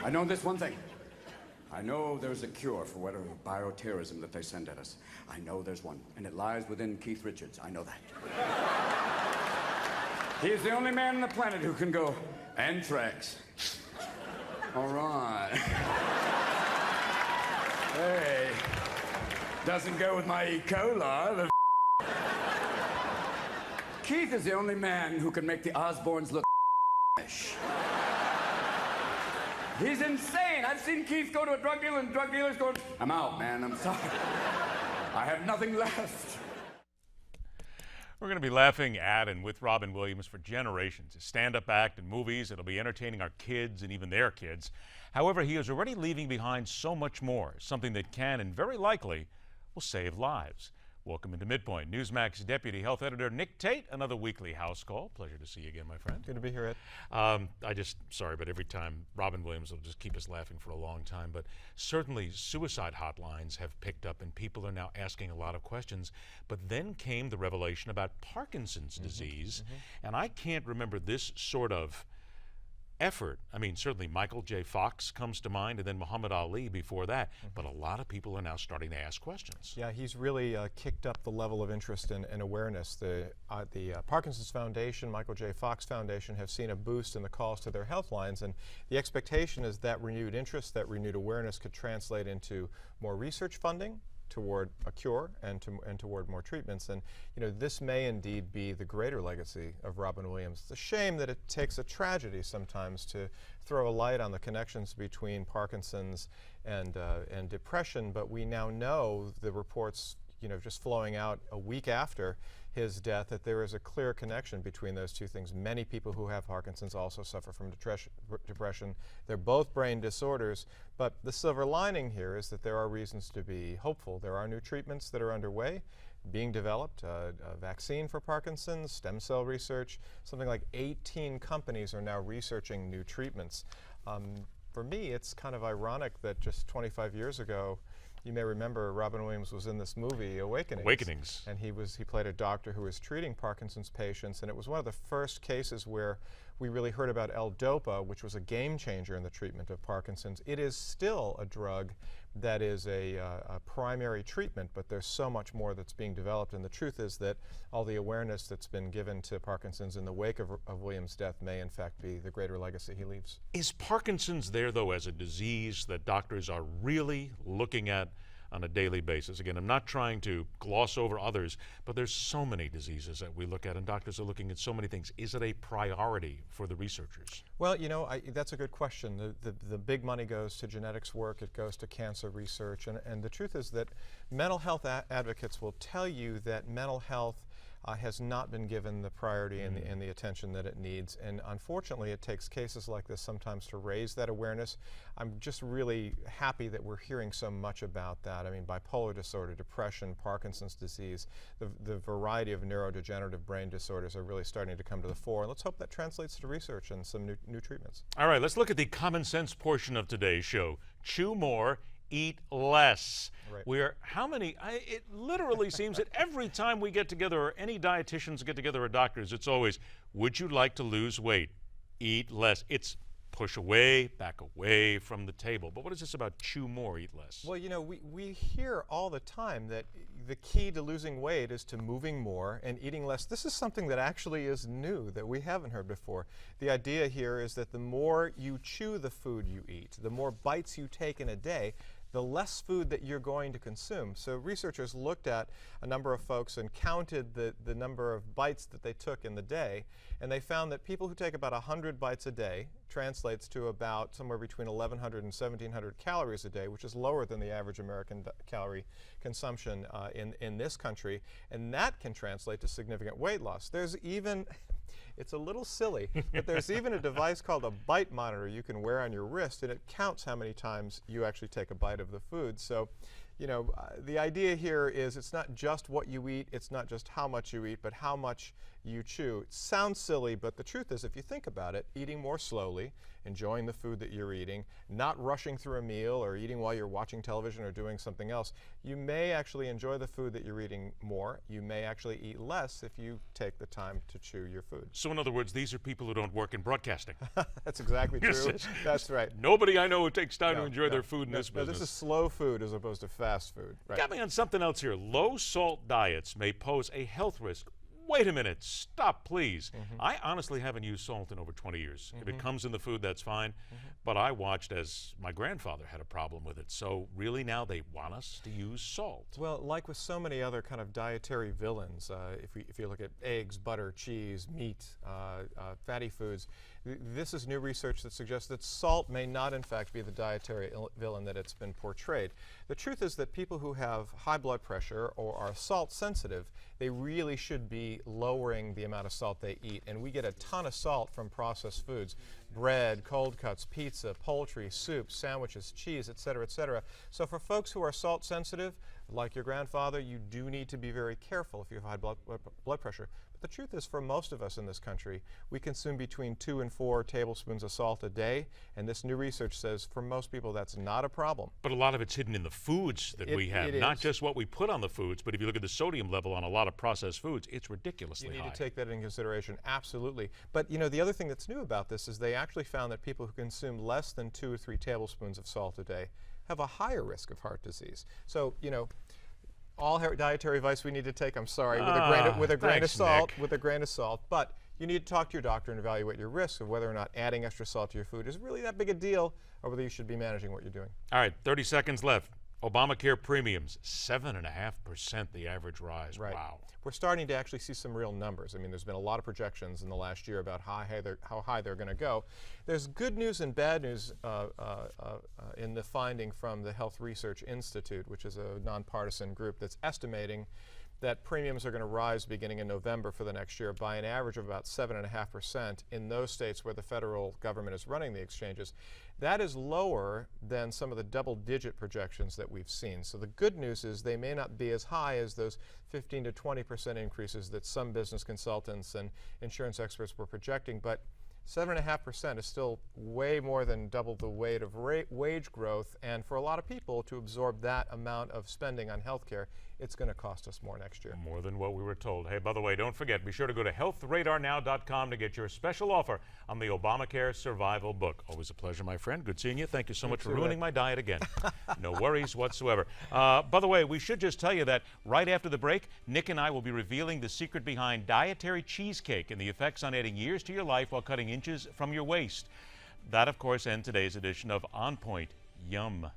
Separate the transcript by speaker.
Speaker 1: I know this one thing. I know there's a cure for whatever bioterrorism that they send at us. I know there's one, and it lies within Keith Richards. I know that. He is the only man on the planet who can go, anthrax. All right. Hey, doesn't go with my E. coli. Keith is the only man who can make the Osbournes look He's insane. I've seen Keith go to a drug dealer and drug dealers going, I'm out, man, I'm sorry. I have nothing left.
Speaker 2: We're going to be laughing at and with Robin Williams for generations. His stand-up act and movies, it'll be entertaining our kids and even their kids. However, he is already leaving behind so much more, something that can and very likely will save lives. Welcome into MidPoint. Newsmax Deputy Health Editor Nick Tate, another weekly house call. Pleasure to see you again, my friend.
Speaker 3: Good to be here, Ed.
Speaker 2: Sorry, but every time Robin Williams will just keep us laughing for a long time. But certainly suicide hotlines have picked up and people are now asking a lot of questions. But then came the revelation about Parkinson's disease. And I can't remember this sort of effort. I mean, certainly Michael J. Fox comes to mind, and then Muhammad Ali before that. But a lot of people are now starting to ask questions.
Speaker 3: Yeah, he's really kicked up the level of interest and awareness. The Parkinson's Foundation, Michael J. Fox Foundation have seen a boost in the calls to their health lines, and the expectation is that renewed interest, that renewed awareness could translate into more research funding toward a cure and toward more treatments. And you know, this may indeed be the greater legacy of Robin Williams. It's a shame that it takes a tragedy sometimes to throw a light on the connections between Parkinson's and depression, but we now know the reports, you know, just flowing out a week after his death, that there is a clear connection between those two things. Many people who have Parkinson's also suffer from depression. They're both brain disorders, but the silver lining here is that there are reasons to be hopeful. There are new treatments that are underway, being developed, a vaccine for Parkinson's, stem cell research. Something like 18 companies are now researching new treatments. For me, it's kind of ironic that just 25 years ago, you may remember Robin Williams was in this movie, Awakenings. And he played a doctor who was treating Parkinson's patients, and it was one of the first cases where we really heard about L-Dopa, which was a game changer in the treatment of Parkinson's. It is still a drug that is a primary treatment, but there's so much more that's being developed, and the truth is that all the awareness that's been given to Parkinson's in the wake of Williams' death may in fact be the greater legacy he leaves.
Speaker 2: Is Parkinson's there, though, as a disease that doctors are really looking at on a daily basis? Again, I'm not trying to gloss over others, but there's so many diseases that we look at, and doctors are looking at so many things. Is it a priority for the researchers?
Speaker 3: Well, you know, that's a good question. The big money goes to genetics work, it goes to cancer research, and the truth is that mental health advocates will tell you that mental health has not been given the priority and the attention that it needs. And unfortunately, it takes cases like this sometimes to raise that awareness. I'm just really happy that we're hearing so much about that. I mean, bipolar disorder, depression, Parkinson's disease, the variety of neurodegenerative brain disorders are really starting to come to the fore. And let's hope that translates to research and some new treatments.
Speaker 2: All right, let's look at the common sense portion of today's show. Chew more, eat less.
Speaker 3: Right.
Speaker 2: It literally seems that every time we get together, or any dietitians get together, or doctors, it's always, would you like to lose weight? Eat less. It's push away, back away from the table. But what is this about chew more, eat less?
Speaker 3: Well, you know, we hear all the time that the key to losing weight is to moving more and eating less. This is something that actually is new, that we haven't heard before. The idea here is that the more you chew the food you eat, the more bites you take in a day, the less food that you're going to consume. So researchers looked at a number of folks and counted the number of bites that they took in the day, and they found that people who take about 100 bites a day translates to about somewhere between 1,100 and 1,700 calories a day, which is lower than the average American calorie consumption in this country, and that can translate to significant weight loss. There's even it's a little silly, but there's even a device called a bite monitor you can wear on your wrist, and it counts how many times you actually take a bite of the food. So, you know, the idea here is it's not just what you eat, it's not just how much you eat, but how much you chew. It sounds silly, but the truth is, if you think about it, eating more slowly, enjoying the food that you're eating, not rushing through a meal or eating while you're watching television or doing something else, you may actually enjoy the food that you're eating more. You may actually eat less if you take the time to chew your food.
Speaker 2: So in other words, these are people who don't work in broadcasting.
Speaker 3: That's exactly true. That's right.
Speaker 2: Nobody I know who takes time to enjoy their food in this
Speaker 3: No,
Speaker 2: business.
Speaker 3: this is slow food as opposed to fast food. Right.
Speaker 2: Got me on something else here. Low-salt diets may pose a health risk. Wait a minute. Stop, please. I honestly haven't used salt in over 20 years. If it comes in the food, that's fine. But I watched as my grandfather had a problem with it. So really now they want us to use salt.
Speaker 3: Well, like with so many other kind of dietary villains, if you look at eggs, butter, cheese, meat, fatty foods, this is new research that suggests that salt may not in fact be the dietary villain that it's been portrayed. The truth is that people who have high blood pressure or are salt sensitive, they really should be lowering the amount of salt they eat. And we get a ton of salt from processed foods: bread, cold cuts, pizza, poultry, soup, sandwiches, cheese, etc., etc. So for folks who are salt sensitive, like your grandfather, you do need to be very careful if you have high blood pressure. But the truth is, for most of us in this country, we consume between 2 and 4 tablespoons of salt a day, and this new research says for most people that's not a problem.
Speaker 2: But a lot of it's hidden in the foods that we have, not just what we put on the foods, but if you look at the sodium level on a lot of processed foods, it's ridiculously high.
Speaker 3: You need to take that into consideration, absolutely. But you know, the other thing that's new about this is they actually found that people who consume less than 2 or 3 tablespoons of salt a day have a higher risk of heart disease. So, you know, all dietary advice we need to take, I'm sorry, with a grain of salt, but you need to talk to your doctor and evaluate your risk of whether or not adding extra salt to your food is really that big a deal, or whether you should be managing what you're doing.
Speaker 2: All right, 30 seconds left. Obamacare premiums, 7.5% the average rise.
Speaker 3: Right.
Speaker 2: Wow.
Speaker 3: We're starting to actually see some real numbers. I mean, there's been a lot of projections in the last year about how high they're going to go. There's good news and bad news in the finding from the Health Research Institute, which is a nonpartisan group that's estimating that premiums are going to rise beginning in November for the next year by an average of about 7.5% in those states where the federal government is running the exchanges. That is lower than some of the double-digit projections that we've seen. So the good news is they may not be as high as those 15 to 20% increases that some business consultants and insurance experts were projecting, but 7.5% is still way more than double the weight of wage growth, and for a lot of people to absorb that amount of spending on healthcare, it's going to cost us more next year.
Speaker 2: More than what we were told. Hey, by the way, don't forget, be sure to go to healthradarnow.com to get your special offer on the Obamacare Survival Book. Always a pleasure, my friend. Good seeing you. Thank you so much for ruining my diet again. No worries whatsoever. By the way, we should just tell you that right after the break, Nick and I will be revealing the secret behind dietary cheesecake and the effects on adding years to your life while cutting inches from your waist. That, of course, ends today's edition of On Point. Yum.